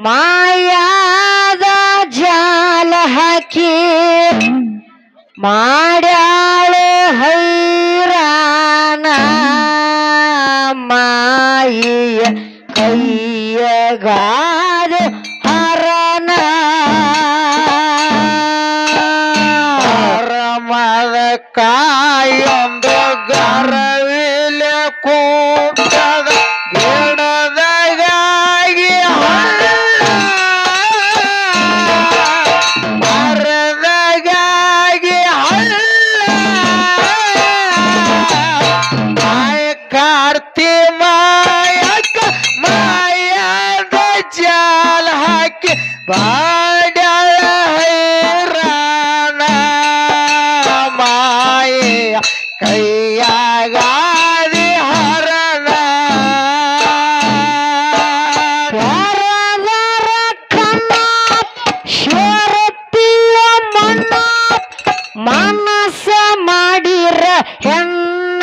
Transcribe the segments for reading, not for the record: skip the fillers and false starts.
ಮಾಯಾದ ಜಾಲ ಹಾಕಿ ಮಾಡ್ಯಾಳು ಹೈರಾಣ ಮಾಯಿಯ ಕೈಯಗಾದ ಹರಣ ರಮದ ಕಾಯೊಂದು ಗರವಿಲೆ ಕೂಟದ ಗಿಡದಗಾಗಿ ಮರದಗಾಗಿ ಮಾಯ ಕಾರ್ತಿ ಮಾಯಕ ಮಾಯದ ಜಾಲ ಹಾಕಿ ಬಾಡ್ಯಾಳ ಹೈರಾಣ ಮಾಯ ಕೈಯಾಗಾದಿ ಹರಣ ವರದರ ಕಣ್ಣ ಶರತಿಯ ಮಣ್ಣ ಮನಸ್ಸ ಮಾಡಿರ ಹೆಣ್ಣ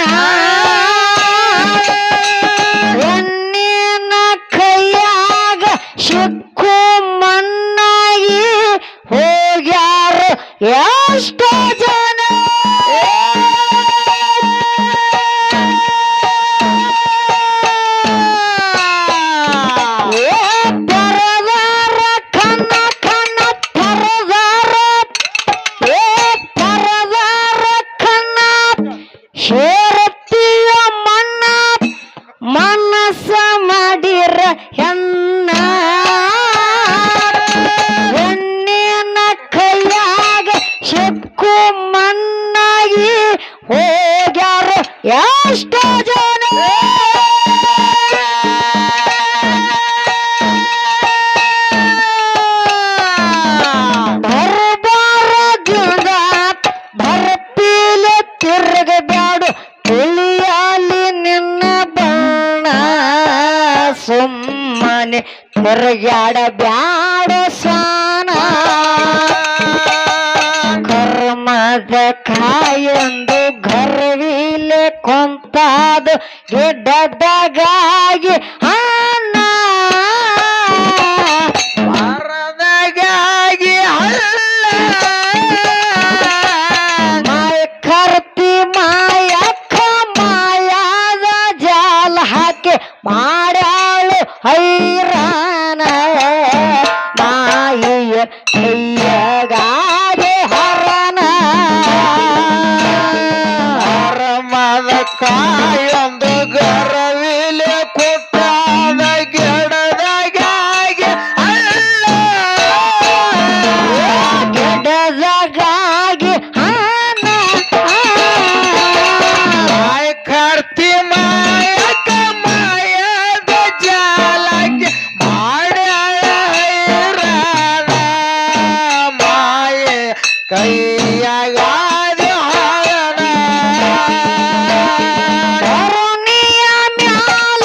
ಹೆಣ್ಣಿನ ಕೈಯಾಗ ಸಿಕ್ಕು ಮಣ್ಣಾಗಿ ಹೋಗ್ಯಾರ ಎಷ್ಟೋ ಜನ ಪರದಾರ ಕಣ್ಣ ಕಣ್ಣ ಪರದಾರ ಪರದಾರ ಕಣ್ಣ ಶೇರತಿಯ ಮಣ್ಣ ಮನಸ್ಸ ಮಾಡಿರ ಹೆಣ್ಣ ಹೆಣ್ಣಿನ ಕೈಯಾಗ ಸಿಕ್ಕು ಮಣ್ಣಾಗಿ ಹೋಗ್ಯಾರ ಎಷ್ಟೋ ಜನ ಬರಬಾರದಿಂದ ಬರಪೀಲೆ ತಿರುಗಬ್ಯಾಡು ತಿಳಿಯಲಿ ನಿನ್ನ ಬಣ್ಣ ಸುಮ್ಮನೆ ತಿರುಗಾಡ ಬ್ಯಾಡ ಸಾನ ಕರ್ಮದ ಕಾಯೊಂದು ಗರ್ವಿಲೆ ಕೊಂತಾದ ಗಿಡ್ಡದಗಾಗಿ ಹಣ ಮರದಗಾಗಿ ಮಾಯ ಕರ್ತಿ ಮಾಯಕ್ಕ ಮಾಯಾದ ಜಾಲ ಹಾಕಿ ಮಾಡ್ಯಾಳು ಹೈರಾಣ ಮಾಯಿಯ ಕೈಯಗಾಗೆ ಹರಣ ರಮದ ಕಾಯೊಂದು ಗರವಿಲೆ ಕೊಟ್ಟಾದ ಗಿಡದಗಾಗಿ ಗಿಡದಗಾಗಿ ಹಣ ಮಾಯ ಕಾರ್ತಿ ಮಾಯಕ ಮಾಯದ ಜಾಲಕ್ಕೆ ಮಾಡ್ಯಾಳ ಹೈರಾಣ ಮಾಯ ಕೈಯಾಗಾದ ಹರಣ ಕರುಣಿಯ ಮ್ಯಾಲ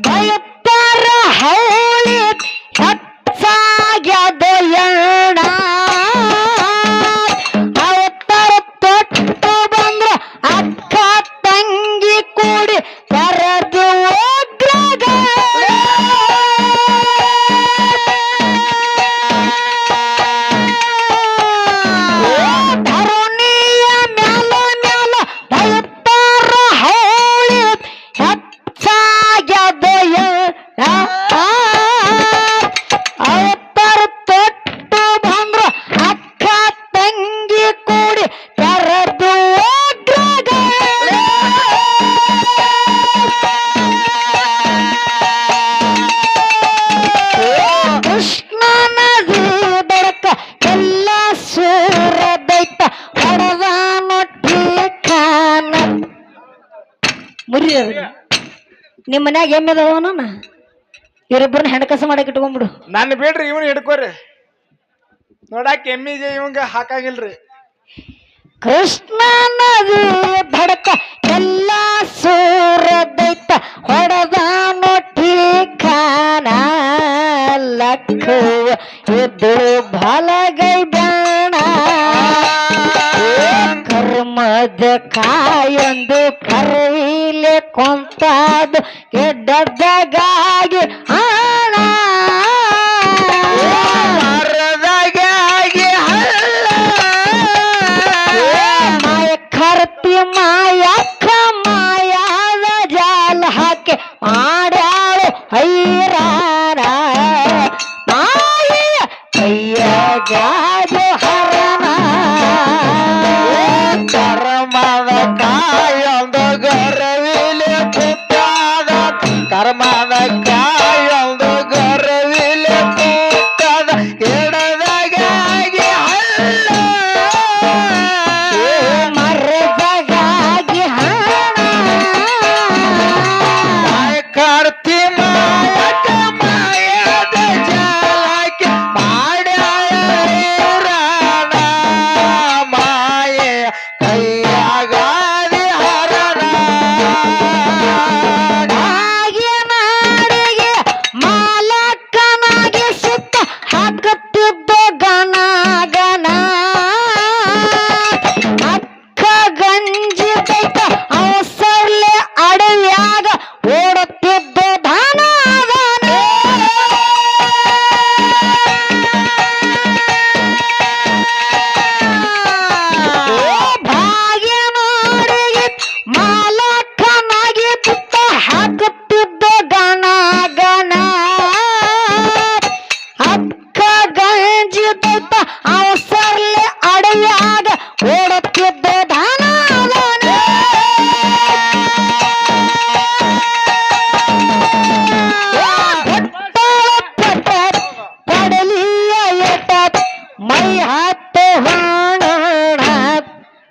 ಬಯತ್ತರ ಹೌಳಿ ಹೆಚ್ಚಾಗ್ಯದ ಎಣ್ಣ ಅವತ್ತರ ತೊಟ್ಟು ಬಂದ್ರ ಅಕ್ಕ ತಂಗಿ ಕೂಡಿ ಕರೆದು ಕರುಣಿಯ ಮ್ಯಾಲ ಮ್ಯಾಲ ಬಯತ್ತರ ಹೌಳಿ ಹೆಚ್ಚಾಗ್ಯದ ಎಣ್ಣ ಅವತ್ತರ ತೊಟ್ಟು ಬಂದ್ರ ಅಕ್ಕ ತಂಗಿ ಕೂಡಿ ಕರೆದು ಕೃಷ್ಣ ನದಿ ಬೆಳಕ ಎಲ್ಲ ಸೂರ ದೈತ ಹೊಡೆದ ನೊಟ್ಟಿ ಖಾನ ಮುರಿ ನಿಮ್ಮ ಮನ್ಯಾಗ ಎಮ್ಮೆದವನ ಇವರಿಬ್ಬರನ್ನ ಹೆಣಕಸ ಮಾಡಕ್ ಇಟ್ಕೊಂಡ್ಬಿಡು ನನ್ನ ಬಿಡ್ರಿ ಇವನು ಹಿಡ್ಕೋರಿ ನೋಡಾಕ ಎಮ್ಮಿಗೆ ಇವಂಗ ಹಾಕಂಗಿಲ್ರಿ ಕೃಷ್ಣ ನದಿ ಬಡಕ ಎಲ್ಲ ಸೂರ ದೈತ ಹೊಡೆದ ನೊಟ್ಟಿ ಖಾನ ಲಕ್ಕುವ ಇದ್ದು ಬಲಗೈ ಬಾಣ ಕರ್ಮದ ಕಾಯೊಂದು ಕರವಿಲೆ ಕೊಂತಾದು ಗೆಡ್ಡಗಾಗಿ ಹಣ ಕರ್ಮದ ಕಾಯೊಂದು ಗರವಿಲೆ ಕೂತದ ಎಡದಗಾಗಿ ಹಳ್ಳ ಮರದಗಾಗಿ ಹಣ ಕಾರ್ತಿ ಮಾಯಕ ಮಾಯದ ಜಾಲಕ್ಕೆ ಮಾಡ್ಯಾಳ ಹೈರಾಣ ಮಾಯೆ ಕೈಯಾಗಾದಿ ಹರಣ ಹಾಗೆ ನಾಡಿಗೆ ಮಾಲಕನಾಗಿ ಸುತ್ತ ಹಾಕುತ್ತಿದ್ದ ಗಣ ಗಣ ಅಕ್ಕ ಗಂಜಿ ದೈತ ಅವಸರ್ಲೆ ಅಡವ್ಯಾಗ ಓಡುತ್ತಿದ್ದ ಧನ ಭಾಗ್ಯ ನಾಡಿಗೆ ಮಾಲಕನಾಗಿ ಸುತ್ತ ಹಾಕುತ್ತಿದ್ದ ಗಣ ಗಣ ಅಕ್ಕ ಗಂಜಿ ದೈತ ಅವಸರ್ಲೆ ಅಡವ್ಯಾಗ ಓಡುತ್ತಿದ್ದ ಧನ ಪಡಲಿಯ ಎಟ ಮೈ ಹತ್ತ ಹೊಣ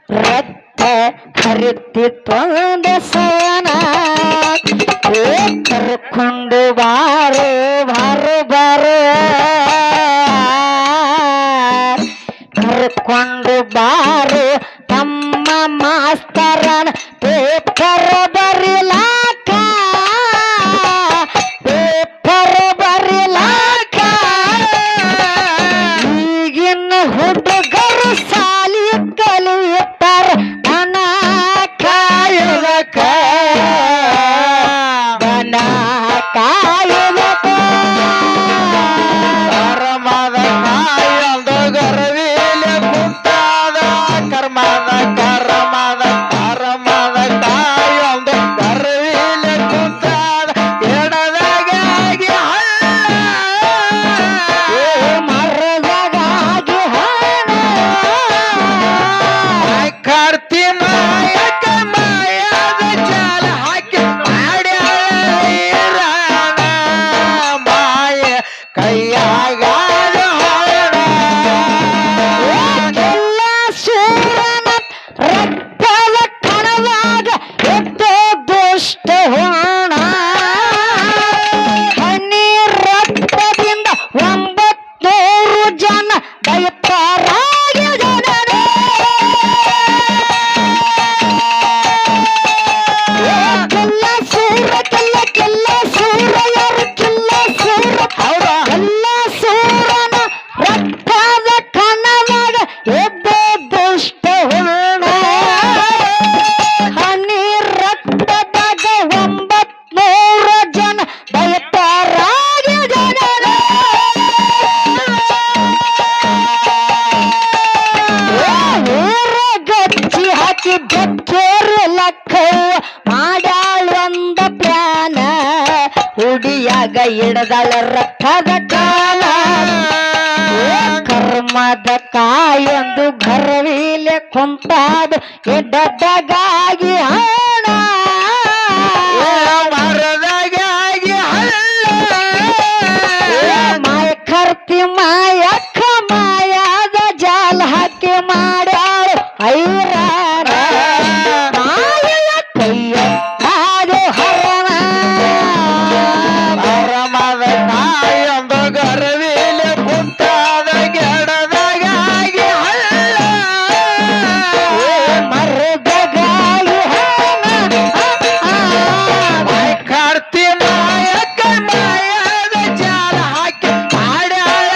ರಕ್ತ ಹರಿತಿತ್ತೊಂದ ಸಯನ ಕರ್ಕೊಂಡು ಬಾರು ಬಾರು ಬಾರು ಕರ್ಕೊಂಡು ಬಾರು ತಮ್ಮ ಮಾಸ್ತರನ ಪೇಪರ್ ಬರಿಲಾಕ ಪೇಪರ್ ಬರಿಲಾಕ ಈಗಿನ ಹುಡುಗರು ಸಾಲಿ ಕಲಿಯುತ್ತಾರೆ ದನ ಕಾಯುವುದಕ್ಕ ದನ ಕಾಯುವುದಕ್ಕ ಕರ್ಮದ ಕಾಯೊಂದು ಗರವಿಲೆ ಕೂತಾದ ಕರ್ಮದ ಕರ್ಮದ ಕರ್ಮದ ಕಾಯೊಂದು ಗರವಿಲೆ ಕೂತಾದ ಎಡದಗಾಗಿ ಹಳ್ಳ ಮರದಗಾಗಿ ಹಣ ಕಾರ್ತಿ ಮಾಯಕ ಮಾಯದ ಜಾಲ ಹಾಕಿ ಮಾಡ್ಯಾಳ ಹೈರಾಣ ಮಾಯ ಕೈಯಾಗಾದ ಹರಣ ಎಲ್ಲ ಸೂರನ ರಕ್ತದ ಕಣವಾಗ ಎದ್ದು ದುಷ್ಟ ಹೋಣ ಕಣ್ಣೀರ್ ರಕ್ತದಿಂದ 900 ಜನ ದೈತ್ಯರಾಗಿ ಜನರೇ ಕೆಲ್ಲ ಸೂರ ಕೆಲ್ಲ ಸೂರ ಯಾರು ಕೆಲ್ಲ ಸೂರ ಹೌದಾ ಎಲ್ಲ ಸೂರನ ರಕ್ತದ ಕಣದಾಗ ಎದ್ದ ದುಷ್ಟ ಹೋಣ ಹನಿ ರಕ್ತದಾಗ 900 ಜನ ದೈತ್ಯರಾಗಿ ಜನರೇ ಊರ ಗಚ್ಚಿ ಹಾಕಿ ಬೆಕ್ಕೇರು ಲಕ್ಕವ್ವ ಮಾಡ್ಯಾಳ ಒಂದ ಪ್ಲಾನ ಉಡಿಯಾಗ ಹಿಡದಳ ರಕ್ತದ ಕಾಲ ಕರ್ಮದ ಕಾಯೊಂದು ಗರವಿಲೆ ಕುಂತಾದ ಎಡ್ಡಗಾಗಿ ಹಣ ಮರದಗಾಗಿ ಹಳ್ಳ ಮಾಯ ಕರ್ತಿ ಮಾಯಕ್ಕ ಮಾಯಾದ ಜಾಲ ಹಾಕಿ ಮಾಡ್ಯಾಳು ಐರಾಣ ಮಾಯೆಯ ಕೈಯ ಅದು ಹರಣ ಕರ್ಮದ ಕಾಯೊಂದು ಗರವಿಲೆ ಕೂತಾದ ಗೆಡದಗಾಗಿ ಹಳ್ಳ ಮರದಗಾಗಿ ಹಣ ಕಾರ್ತಿ ಮಾಯಕ ಮಾಯದ ಜಾಲ ಹಾಕಿ ಮಾಡ್ಯಾಳ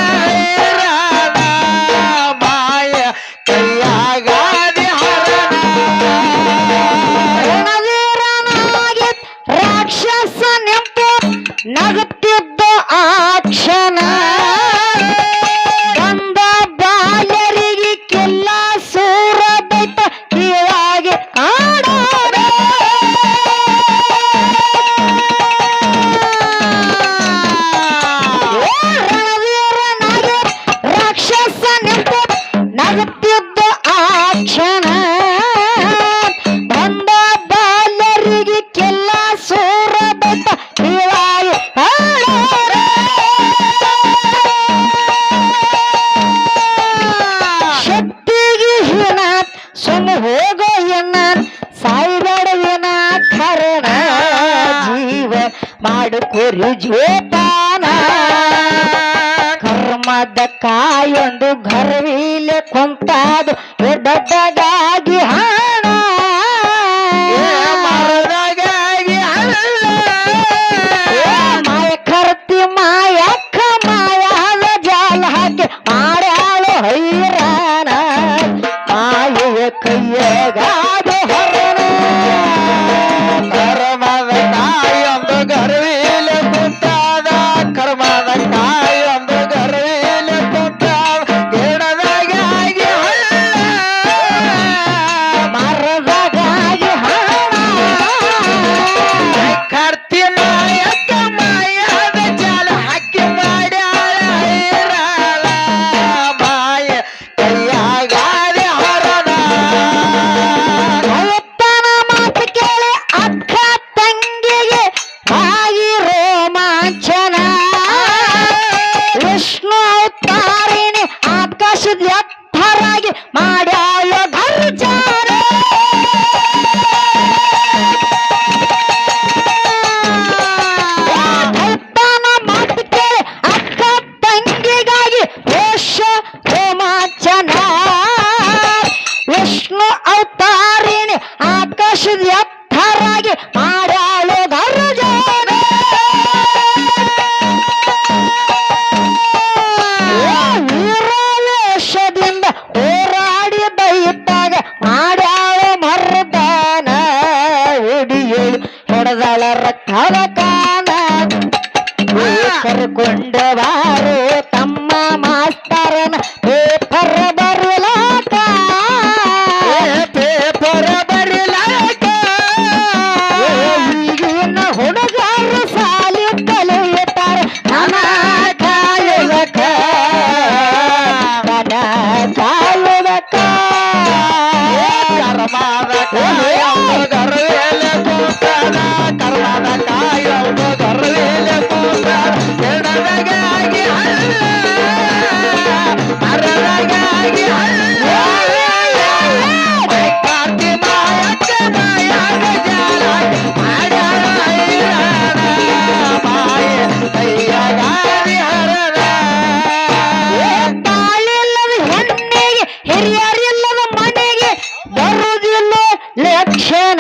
ಕರ್ಮದ ಕಾಯೊಂದು ಗರ್ವಿಲೆ ಕುಂತಾದು ದೊಡ್ಡದಾಗಿ ಹಣ ಮರದಾಗಾಗಿ ಮಾಯ ಕರ್ತಿ ಮಾಯಕ್ಕ ಮಾಯಾದ ಜಾಲ ಹಾಕಿ ಮಾಡ್ಯಾಳು ಹೈರಾಣ ಮಾಯೆಯ ಕೈಯಗಾದ ಹರಣ ಕರ್ಮದ ಕಾಯೊಂದು ಗರ್ವಿಲೆ ಕುಂತಾದ ಕರ್ಮದ ಕಾಯೊಂದು ಗರ್ವಿಲೆ ಕುಂತಾದ ಗಿಡದಾಗಾಗಿ ಮರದಾಗಿ ಹಣ ಕರ್ತಿ ಮಾಯಕ್ಕ ಮಾಯಾದ ಜಾಲ ಹಾಕಿ ಮಾಡ್ಯಾಳ ಹೈರಾಣ ಮಾಯ ಕೈಯಾಗಾದೆ ಹರಣ ಅವತ್ತನ ಮಾತು ಕೇಳಿ ಅಕ್ಕ ತಂಗಿಗೆ ಆಗಿ ರೋಮಾಂಚನ ವಿಷ್ಣು ಅವತಾರಿಣಿ ಆಕಾಶದ ಎತ್ತರಾಗಿ ಮಾಡ್ಯಾಳ ಗರ್ಜನ ಅವತ್ತನ ಮಾತು ಕೇಳಿ ಅಕ್ಕ ತಂಗಿಗಾಗಿ ರೋಷ ರೋಮಾಂಚನ ವಿಷ್ಣು ಅವತಾರಿಣಿ ಆಕಾಶದ ಎತ್ತರಾಗಿ ಮಾಡ್ಯಾಳು ಗರ್ಜನ ವೀರವೇಷದಿಂದ ಹೋರಾಡಿ ಬೈತಾಗ ಮಾಡ್ಯಾಳು ಮರ್ದಾನ ಹಿಡಿಯಳು ಹೊಡೆದಾಳ ರಕ್ತದ ಕಾನ ಕರ್ಕೊಂಡು ಬಾರು ತಮ್ಮ ಮಾಸ್ತರನ ಪೇಪರ್ ಬರಲಾಕ ಪೇಪರ್ ಬರಿಲಾಕ ಈಗಿನ ಹುಡುಗರು ಸಾಲಿ ಕಲಿಯುತ್ತಾರೆ ನನ್ನ ಕಾಯುವುದಕ್ಕ ನನ್ನ ಕಾಯುವುದಕ್ಕ ಕರ್ಮದ ಕಾಯೊಂದು ಗರ್ವಿಲೆ ಕೂತಾದ ಕರ್ಮದ ಕಾಯೊಂದು ಗರ್ವಿಲೆ ಕೂತಾದ ಗಿಡದಾಗಾಗಿ ಮರದಾಗಾಗಿ ಕಾರ್ತಿ ಮಾಯಕ್ಕ ಮಾಯಾದ ಜಾಲ ಮಾಡ್ಯಾಳ ಹೈರಾಣ ಮಾಯ ಕೈಯಾಗಾದಿ ಹರಣ ತಾಳಿಲ್ಲದ ಹೆಣ್ಣಿಗೆ ಹಿರಿಯರಿಲ್ಲದ ಮನೆಗೆ ಬರುವುದಿಲ್ಲ ಲಕ್ಷಣ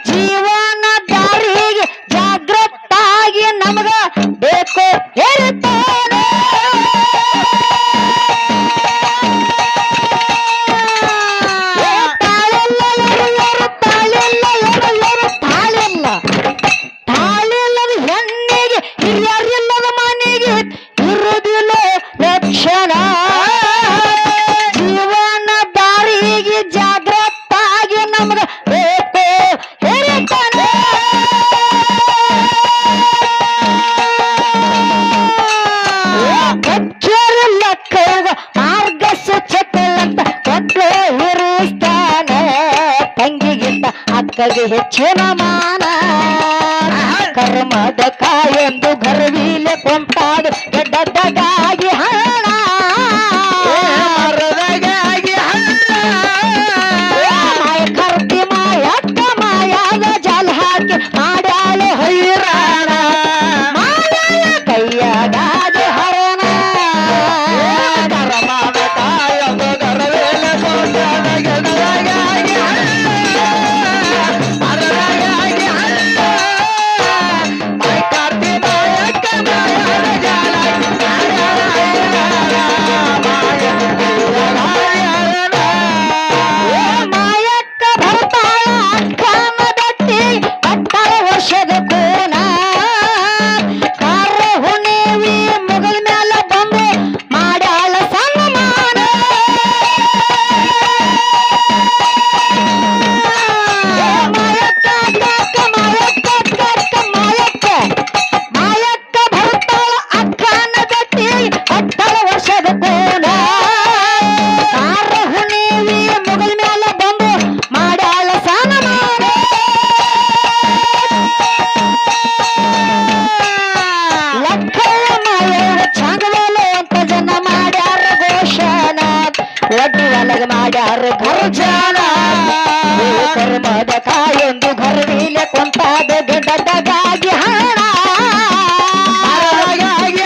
ಜೀವನ ದಾರಿಗೆ ಜಾಗೃತಾಗಿ ನಮಗ ಬೇಕು ಇರ್ತಾನೆ ತಾಳಿಲ್ಲದ ಹೆಣ್ಣಿಗೆ ಹಿರಿಯರಿಲ್ಲದ ಮನೆಗೆ ಇರುವುದಿಲ್ಲ ಲಕ್ಷಣ ಜೀವನ ದಾರಿಗೆ ಜಾಗೃತಾಗಿ ನಮಗ ಬೇಕು ಹಿರಿತಾನೆ ಕಚ್ಚೇರಿಲ್ಲ ಕೈಗ ಮಾರ್ಗ ಸೂಚಕಲ್ಲಂತ ಕೊಟ್ಲು ಇರಿಸ್ತಾನ ತಂಗಿಗಿಂತ ಅಕ್ಕಗೆ ಹೆಚ್ಚಿನ ಮಾನ ಕರ್ಮದ ಕಾಯೊಂದು ಗರ್ವಿಲೆ ಕೊಂತಾದು ದೊಡ್ಡದಾಗಿ ಹಣ ಮರದಾಗಾಗಿ ಮಾಯ ಕರ್ತಿ ಮಾಯಕ್ಕ ಮಾಯಾದ ಜಾಲ ಹಾಕಿ ಮಾಡ್ಯಾಳು ಹೈರಾಣ ಮಾಯ ಕೈಯಾಗಾದ ಹರಣ ಕರ್ಮದ ಕಾಯೊಂದು ಗರ್ವಿಲೆ ಕೂತಾದ ಗಿಡದಾಗಾಗಿ ಮರದಾಗಾಗಿ ಕಾರ್ತಿ ಮಾಯಕ್ಕ ಮಾಯಾದ ಜಾಲ ಮಾಡ್ಯಾಳ ಹೈರಾಣ ಮಾಯ ಕೈಯಾಗಾದಿ ಹರಣ ಮಾಯಕ್ಕ ಬರ್ತಾಳ ಅಕ್ಕನ ದಟ್ಟಿ ಕಟ್ಟಳ ವರ್ಷದ ಕೋನ ಕಾರ ಹುಣಿವಿ ಮುಗಲ್ ಮ್ಯಾಲ ಬಂದು ಮಾಡ್ಯಾಳ ಸನ್ಮಾನ ಮಾಯಕ್ಕ ಅಕ್ಕ ಮಾಯಕ್ಕ ಅಕ್ಕ ಮಾಯಕ್ಕ ಮಾಯಕ್ಕ ಬರ್ತಾಳ ಅಕ್ಕನ ದಟ್ಟಿ ಕಟ್ಟಳ ವರ್ಷದ ಕೋನ ಕಾರ ಹುಣಿವಿ ಮುಗಲ್ ಮ್ಯಾಲ ಬಂದು ಮಾಡ್ಯಾಳ ಸನ್ಮಾನ ಲಕ್ಕಯ್ಯ ಮಾಯವ್ವ ಚಾಂಗಲೋಲ ಅಂತ ಜನ ಮಾಡ್ಯಾರ ಘೋಷಣ ಒಡ್ಡಿ ಒಳಗ ಮಾಡ್ಯಾರ ಗರ್ಜನ ಕರ್ಮದ ಕಾಯೊಂದು ಗರ್ವಿಲೆ ಕೊಂತಾದ ಗಿಡದಗಾಗಿ ಹಣ ಮರದಾಗಾಗಿ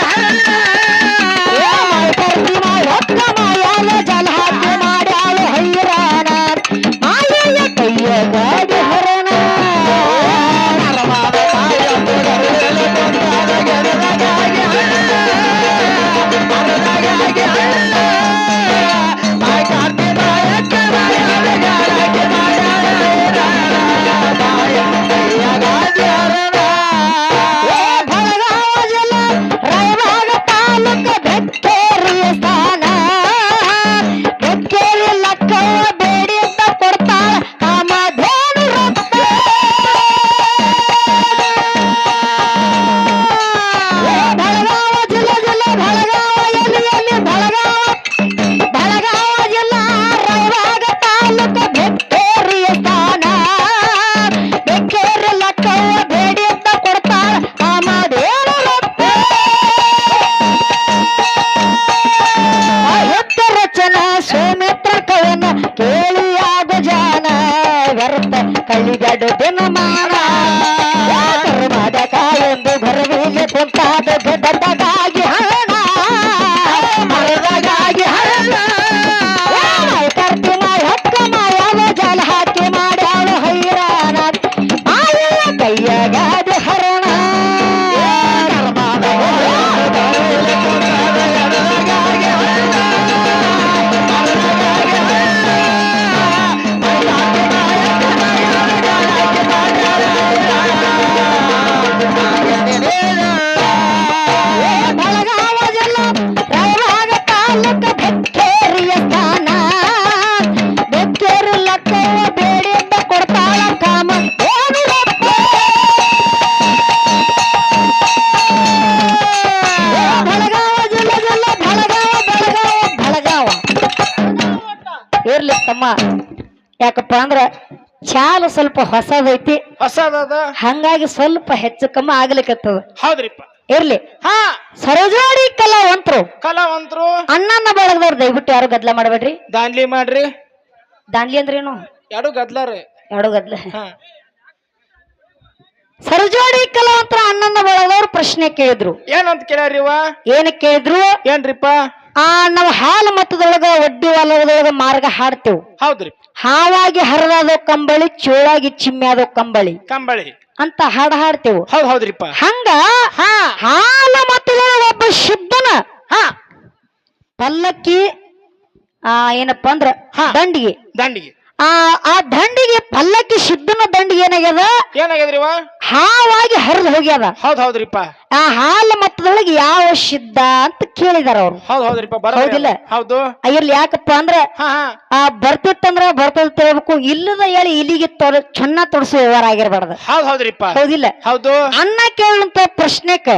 ತಮ್ಮ ಯಾಕಪ್ಪ ಅಂದ್ರ ಚಾಲು ಸ್ವಲ್ಪ ಹೊಸದೈತಿ ಹೊಸದ ಹಂಗಾಗಿ ಸ್ವಲ್ಪ ಹೆಚ್ಚು ಕಮ್ಮಿ ಆಗ್ಲಿಕ್ಕತ್ತದ ಹೌದ್ರಿಪ್ಪ ಇರ್ಲಿ ಹಾ ಸರಜೋಡಿ ಕಲಾವಂತರು ಕಲಾವಂತರು ಅಣ್ಣನ ಬಳಗದವ್ರು ದಯವಿಟ್ಟು ಯಾರು ಗದ್ಲ ಮಾಡಬೇಡ್ರಿ ದಾಂಡ್ಲಿ ಮಾಡ್ರಿ ದಾಂಡ್ಲಿ ಅಂದ್ರೇನು ಎರಡು ಗದ್ಲಾರಿ ಎರಡು ಗದ್ಲ ಹಾ ಸರಜೋಡಿ ಕಲಾವಂತರ ಅಣ್ಣನ ಬಳಗದವ್ರು ಪ್ರಶ್ನೆ ಕೇಳಿದ್ರು ಏನಂತ ಕೇಳ್ಯಾರಿವ ಏನ್ ಕೇಳಿದ್ರು ಏನ್ರಿಪ್ಪ ನಾವು ಹಾಲು ಮತದೊಳಗ ಒಡ್ಡಿ ಹೊಲದೊಳಗ ಮಾರ್ಗ ಹಾಡ್ತೇವ್ ಹೌದ್ರಿ ಹಾವಾಗಿ ಹರಿದಾದ ಕಂಬಳಿ ಚೋಳಾಗಿ ಚಿಮ್ಮ್ಯಾದ ಕಂಬಳಿ ಕಂಬಳಿ ಅಂತ ಹಾಡ್ತೇವು ಹೌದ್ರಿಪ್ಪ ಹಂಗ ಹಾ ಹಾಲು ಮತದೊಳಗ ಒಬ್ಬ ಶುದ್ಧನ ಹಾ ಪಲ್ಲಕ್ಕಿ ಏನಪ್ಪಾ ಅಂದ್ರ ದಂಡಿಗೆ ದಂಡಿಗೆ ಆ ದಂಡಿಗೆ ಪಲ್ಲಕ್ಕಿ ಶುದ್ಧನ ದಂಡಿಗೆ ಏನಾಗ್ಯದ ಏನಾಗ್ಯದ್ರಿವ ಹಾವಾಗಿ ಹರಿದು ಹೋಗ್ಯದ ಹೌದ್ರಿಪ್ಪ ಆ ಹಾಲು ಮತದೊಳಗೆ ಯಾವ ಸಿದ್ಧ ಅಂತ ಕೇಳಿದಾರ ಅವ್ರು ಹೌದ್ರಿಪ್ಪ ಹೌದಿಲ್ಲ ಹೌದು ಇರ್ಲಿ ಯಾಕಪ್ಪ ಅಂದ್ರ ಹಾ ಬರ್ತಿತ್ತಂದ್ರ ಬರ್ತದ ತಿಳ್ಬೇಕು ಇಲ್ಲದ ಹೇಳಿ ಇಲ್ಲಿಗೆ ಚೆನ್ನ ತೊಡಸೋ ವ್ಯವಹಾರ ಆಗಿರ್ಬಾರ್ದು ಹೌದ್ರಿಪ್ಪ ಹೌದಿಲ್ಲ ಹೌದು ಅನ್ನ ಕೇಳುವಂತ ಪ್ರಶ್ನೆಕ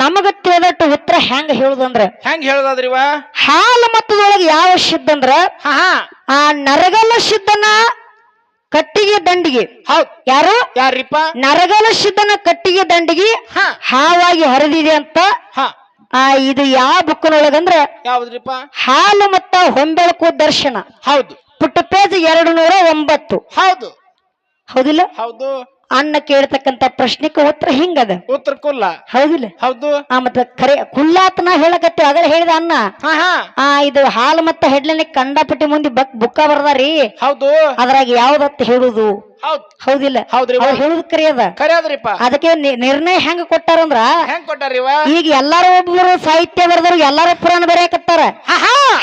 ನಮಗ ತಿಳಿದಟ್ಟು ಉತ್ತರ ಹೆಂಗ ಹೇಳುದಂದ್ರ ಹೆಂಗ್ ಹೇಳುದಾದ್ರಿವ ಹಾಲು ಮತದೊಳಗೆ ಯಾವ ಸಿದ್ಧ ಅಂದ್ರ ಹಾ ಆ ನರಗಲ ಸಿದ್ಧನ ಕಟ್ಟಿಗೆ ದಂಡಿಗೆ ಹೌದ್ ಯಾರಿಪ್ಪ ನರಗಲ ಸಿದ್ಧನ ಕಟ್ಟಿಗೆ ದಂಡಿಗೆ ಹಾವಾಗಿ ಹರಿದಿದೆ ಅಂತ ಇದು ಯಾವ ಬುಕ್ನೊಳಗಂದ್ರ ಯಾವ್ದ್ರಿಪ್ಪ ಹಾಲು ಮತ್ತ ಹೊಂಬೆಳಕು ದರ್ಶನ ಹೌದು ಪುಟ್ಟ ಪೇಜ್ 209 ಹೌದು ಹೌದಿಲ್ಲ ಹೌದು ಅನ್ನ ಕೇಳ್ತಕ್ಕಂತ ಪ್ರಶ್ನೆಗೆ ಉತ್ತರ ಹಿಂಗದ ಉತ್ತರ ಕುಲ್ಲ ಹೌದಿಲ್ಲ ಹೌದು ಮತ್ತ ಖರೆ ಕುಲ್ಲಾತನ ಹೇಳಕತ್ತಿ ಅದ್ರ ಹೇಳಿದ ಅನ್ನ ಇದು ಹಾಲು ಮತ್ತ ಹೆಡ್ಲನೆ ಕಂಡಪಟ್ಟಿ ಮುಂದೆ ಬುಕ್ಕ ಬರ್ದಾರಿ ಹೌದು ಅದ್ರಾಗ ಯಾವ್ದತ್ತ ಹೇಳುದು ಹೌದಿಲ್ಲ ಅವ್ರು ಹೇಳುದು ಕರೆಯದ ಅದಕ್ಕೆ ನಿರ್ಣಯ ಹೆಂಗ ಕೊಟ್ಟಾರಂದ್ರ ಹೆಂಗ್ ಕೊಟ್ಟಾರಿವ ಈಗ ಎಲ್ಲಾರು ಒಬ್ಬರು ಸಾಹಿತ್ಯ ಬರ್ದಾರ ಎಲ್ಲಾರು ಪುರಾಣ ಬರೆಯಕತ್ತಾರ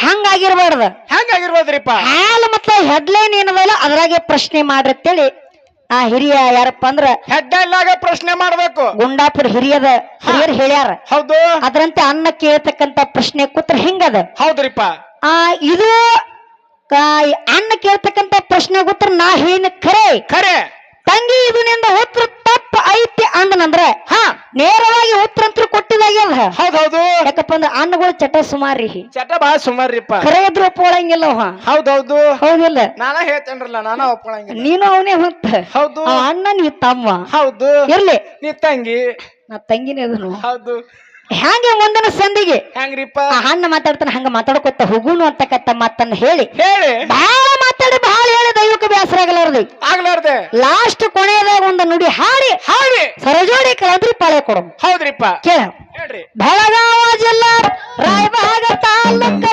ಹಂಗಾಗಿರ್ಬಾರ್ದ ಹೆಂಗಾಗಿರ್ಬೋದ್ರಿಪ್ಪ ಹಾಲು ಮತ್ತ ಹೆಡ್ಲೈನ್ ಏನದಲ್ಲ ಅದ್ರಾಗೆ ಪ್ರಶ್ನೆ ಮಾಡ್ರಿ ಅಂತೇಳಿ ಹಿರಿಯ ಯಾರಪ್ಪ ಅಂದ್ರ ಹೆಡ್ಡಲ್ಲಾಗ ಪ್ರಶ್ನೆ ಮಾಡ್ಬೇಕು ಗುಂಡಾಪುರ ಹಿರಿಯರು ಹೇಳ್ಯಾರ ಹೌದು ಅದರಂತೆ ಅನ್ನ ಕೇಳ್ತಕ್ಕಂತ ಪ್ರಶ್ನೆ ಕೂತ್ರ ಹಿಂಗದ ಹೌದ್ರಿಪ್ಪ ಇದು ಅನ್ನ ಕೇಳ್ತಕ್ಕಂತ ಪ್ರಶ್ನೆ ಕೂತ್ರ ನಾ ಏನ್ ಖರೆ ತಂಗಿ ಇದು ನಿಂದ ಉತ್ತರ ತಪ್ಪ ಐತಿ ಅಂದನಂದ್ರ ನೇರವಾಗಿ ಉತ್ತರ ಅಂತ ಕೊಟ್ಟಿದಾಗ್ಯದ ಹೌದೌದು ಯಾಕಪ್ಪ ಅಂದ್ರ ಅನ್ನಗಳು ಚಟ ಸುಮಾರಿ ಚಟ ಬಾಳ ಸುಮಾರಿಪ್ಪ ಖರೆ ಇದ್ರು ಒಪ್ಕೊಳಂಗಿಲ್ಲ ಹೌದೌದು ಹೌದಿಲ್ಲ ನಾನ ಹೇಳ್ತೇನ್ರಲ್ಲ ನಾನ ಒಪ್ಕೊಳಂಗಿಲ್ಲ ನೀನು ಅವನೇ ಹೊತ್ತ ಹೌದು ಅಣ್ಣ ನೀ ತಮ್ಮ ಹೌದು ಇರ್ಲಿ ನೀ ತಂಗಿ ನಾ ತಂಗಿನೇ ಅದನು ಹೌದು ಹ್ಯಾಂಗೆ ಮುಂದಿನ ಸಂದಿಗೆ ಹೆಂಗ್ರಿಪ್ಪ ಹಣ್ಣ ಮಾತಾಡ್ತಾನ ಹಂಗ ಮಾತಾಡ್ಕೊತ ಹೋಗುನು ಅಂತಕ್ಕಂತ ಮಾತನ್ನ ಹೇಳಿ ಬಹಳ ಮಾತಾಡಿ ಬಹಳ ಹೇಳಿ ದೈವಕ್ಕೆ ಬೇಸರ ಆಗ್ಲಾರ್ದೆ ಲಾಸ್ಟ್ ಕೊನೆಯದಾಗ ಒಂದು ನುಡಿ ಹಾಡಿ ಸರಜೋಡಿ ಕಲಾದ್ರಿ ಪಾಳೆ ಕೊಡು ಹೌದ್ರಿಪ್ಪ ಕೇಳ ಬೆಳಗಾವ ಜಿಲ್ಲಾ ರಾಯಬಾಗ ತಾಲೂಕ